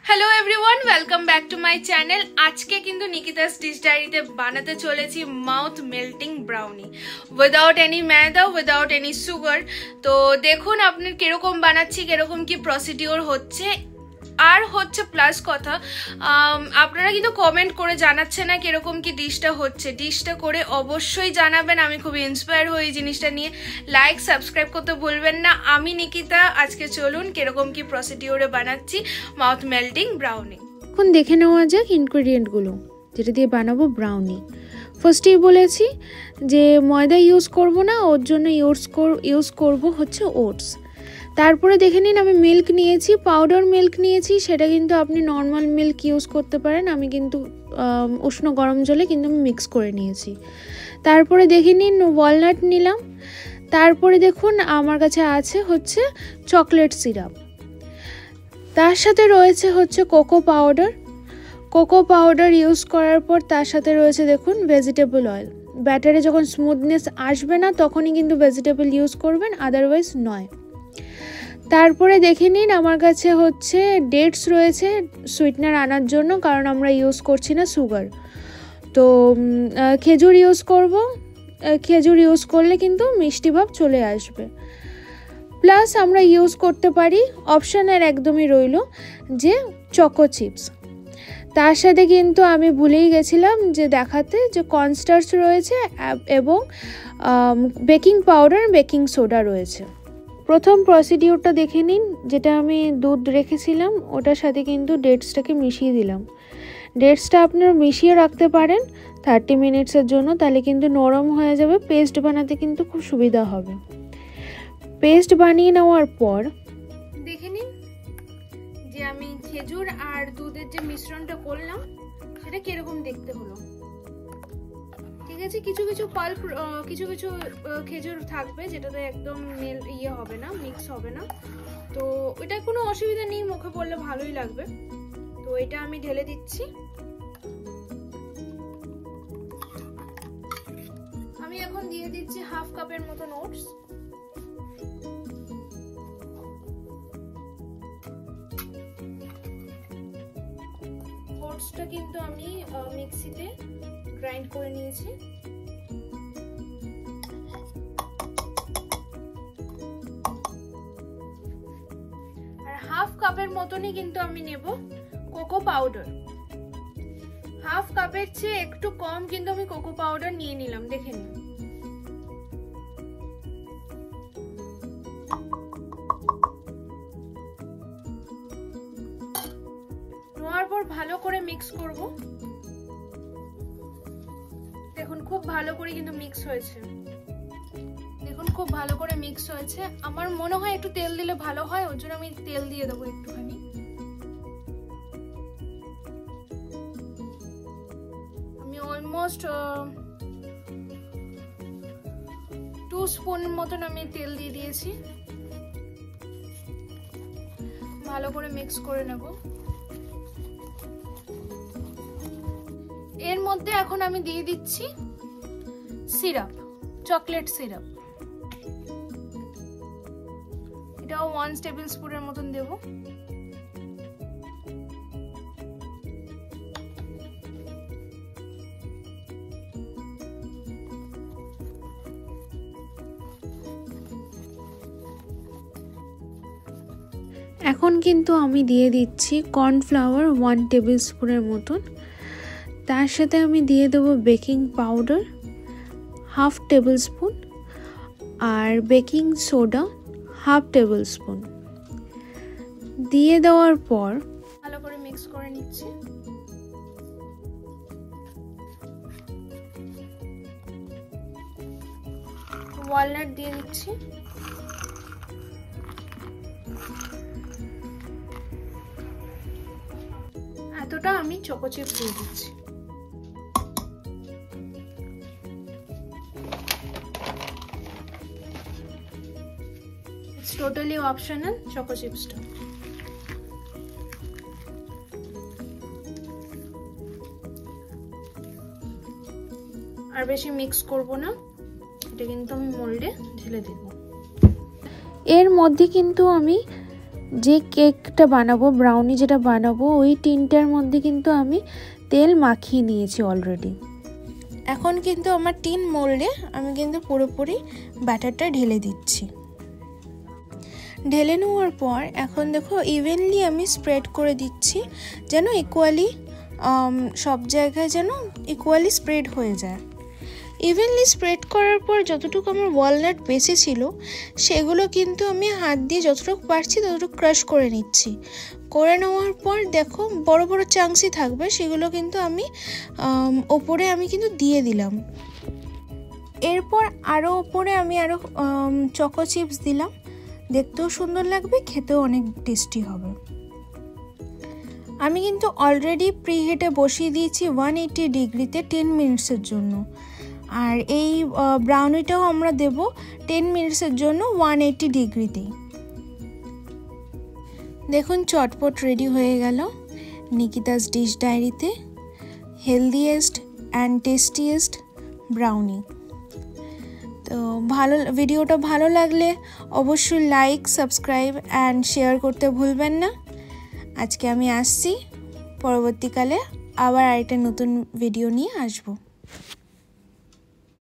Hello everyone, welcome back to my channel. आज के किन्तु निकितास डिश डायरीते बानाते चलेছি mouth melting brownie without any maida, without any sugar. तो देखुन आपनि किरकम बानाচ্ছি, किरकम की प्रसिडिओर হচ্ছে। আর হচ্ছে প্লাস কথা, আপনারা কিন্তু কমেন্ট করে জানাচ্ছেন না কিরকম কি ডিশটা হচ্ছে। ডিশটা করে অবশ্যই জানাবেন, আমি খুব ইন্সপায়ার হই এই জিনিসটা নিয়ে। লাইক সাবস্ক্রাইব করতে ভুলবেন না। আমি নিকিতা, আজকে চলুন কিরকম কি প্রসিডিওরে বানাচ্ছি মাউথ মেল্টিং ব্রাউনি। এখন দেখে নেওয়া যাক ইনগ্রেডিয়েন্টগুলো যেটা দিয়ে বানাবো ব্রাউনি। ফার্স্টেই বলেছি যে ময়দা ইউজ করব না, ওর জন্য ইউজ করব হচ্ছে ওটস। তারপরে দেখে নিন আমি মিল্ক নিয়েছি, পাউডার মিল্ক নিয়েছি। সেটা কিন্তু আপনি নর্মাল মিল্ক ইউজ করতে পারেন, আমি কিন্তু উষ্ণ গরম জলে কিন্তু আমি মিক্স করে নিয়েছি। তারপরে দেখে নিন ওয়ালনাট নিলাম। তারপরে দেখুন আমার কাছে আছে হচ্ছে চকলেট সিরাপ। তার সাথে রয়েছে হচ্ছে কোকো পাউডার ইউজ করার পর তার সাথে রয়েছে দেখুন ভেজিটেবল অয়েল। ব্যাটারে যখন স্মুথনেস আসবে না তখনই কিন্তু ভেজিটেবল ইউজ করবেন, আদারওয়াইজ নয়। তারপরে দেখে নিন আমার কাছে হচ্ছে ডেটস রয়েছে সুইটনার আনার জন্য, কারণ আমরা ইউজ করছি না সুগার। তো খেজুর ইউজ করব, খেজুর ইউজ করলে কিন্তু মিষ্টি ভাব চলে আসবে। প্লাস আমরা ইউজ করতে পারি, অপশানের একদমই রইল, যে চকো চিপস। তার সাথে কিন্তু আমি ভুলেই গেছিলাম যে দেখাতে যে কর্নস্টার্চ রয়েছে এবং বেকিং পাউডার, বেকিং সোডা রয়েছে। প্রথম প্রসিডিওরটা দেখে নিন, যেটা আমি দুধ রেখেছিলাম ওটার সাথে কিন্তু ডেটসটাকে মিশিয়ে দিলাম। ডেটসটা আপনারা মিশিয়ে রাখতে পারেন 30 মিনিটসের জন্য, তাহলে কিন্তু নরম হয়ে যাবে। পেস্ট বানাতে কিন্তু খুব সুবিধা হবে। পেস্ট বানিয়ে নেওয়ার পর দেখে নিন যে আমি খেজুর আর দুধের যে মিশ্রণটা করলাম সেটা কিরকম দেখতে হলো। ঠিক আছে, কিছু কিছু পাল্প, কিছু কিছু খেজুর থাকবে যেটাতে একদম হবে না, মিক্স হবে না। তো এটা কোনো অসুবিধা নেই, মুখে পড়লে ভালোই লাগবে। তো এটা আমি ঢেলে দিচ্ছি। আমি এখন দিয়ে দিচ্ছি হাফ কাপের মতো ওটস। ওটসটা কিন্তু আমি মিক্সিতে গ্রাইন্ড করে নিয়েছি। আর হাফ কাপের মতনই কিন্তু আমি নেব কোকো পাউডার। হাফ কাপের চেয়ে একটু কম কিন্তু আমি কোকো পাউডার নিয়ে নিলাম, দেখে নিন। নেওয়ার পর ভালো করে মিক্স করব। দেখুন খুব ভালো করে কিন্তু মিক্স হয়েছে। দেখুন খুব ভালো করে মিক্স হয়েছে। আমার মনে হয় একটু তেল দিলে ভালো হয়, ওর জন্য আমি তেল দিয়ে দেবো একটুখানি। আমি অলমোস্ট 2 স্পুন মতন আমি তেল দিয়ে দিয়েছি। ভালো করে মিক্স করে নেব। এর মধ্যে এখন আমি দিয়ে দিচ্ছি সিরাপ, চকলেট সিরাপ। এটাও 1 টেবিল স্পুনের মতন দেব। এখন কিন্তু আমি দিয়ে দিচ্ছি কর্নফ্লাওয়ার 1 টেবিল স্পুনের মতন। তার সাথে আমি দিয়ে দেবো baking powder half tablespoon আর baking soda half tablespoon দিয়ে দেওয়ার পর ভালো করে মিক্স করে নিচ্ছি। ওয়ালনাট দিয়ে দিচ্ছি। এতটা আমি চকো চিপস দিয়ে দিচ্ছি। টোটালি অপশনাল চকো চিপসটা। আর বেশি মিক্স করব না, এটা কিন্তু আমি মোল্ডে ঢেলে দেব। এর মধ্যে কিন্তু আমি যে কেকটা বানাবো, ব্রাউনি যেটা বানাবো, ওই টিনটার মধ্যে কিন্তু আমি তেল মাখিয়ে নিয়েছি অলরেডি। এখন কিন্তু আমার টিন মোল্ডে আমি কিন্তু পুরোপুরি ব্যাটারটা ঢেলে দিচ্ছি। ঢেলে নেওয়ার পর এখন দেখো ইভেনলি আমি স্প্রেড করে দিচ্ছি, যেন ইকুয়ালি সব জায়গায় যেন ইকুয়ালি স্প্রেড হয়ে যায়। ইভেনলি স্প্রেড করার পর যতটুকু আমার ওয়ালনাট বেঁচে ছিল সেগুলো কিন্তু আমি হাত দিয়ে যতটুকু পারছি ততটুকু ক্রাশ করে নিচ্ছি। করে নেওয়ার পর দেখো বড় বড় চাংসই থাকবে, সেগুলো কিন্তু আমি ওপরে আমি কিন্তু দিয়ে দিলাম। এরপর আরও ওপরে আমি আরও চকো চিপস দিলাম, দেখতেও সুন্দর লাগবে, খেতেও অনেক টেস্টি হবে। আমি কিন্তু অলরেডি প্রিহিটে বসিয়ে দিয়েছি 180 ডিগ্রিতে 10 মিনিটসের জন্য। আর এই ব্রাউনিটাও আমরা দেব 10 মিনিটসের জন্য 180 ডিগ্রিতেই। দেখুন চটপট রেডি হয়ে গেল নিকিতাস ডিশ ডায়েরিতে হেলদিয়েস্ট অ্যান্ড টেস্টিয়েস্ট ব্রাউনি। তো ভিডিওটা ভালো লাগলে অবশ্যই লাইক, সাবস্ক্রাইব অ্যান্ড শেয়ার করতে ভুলবেন না। আজকে আমি আসছি, পরবর্তীকালে আবার আরেকটা নতুন ভিডিও নিয়ে আসবো।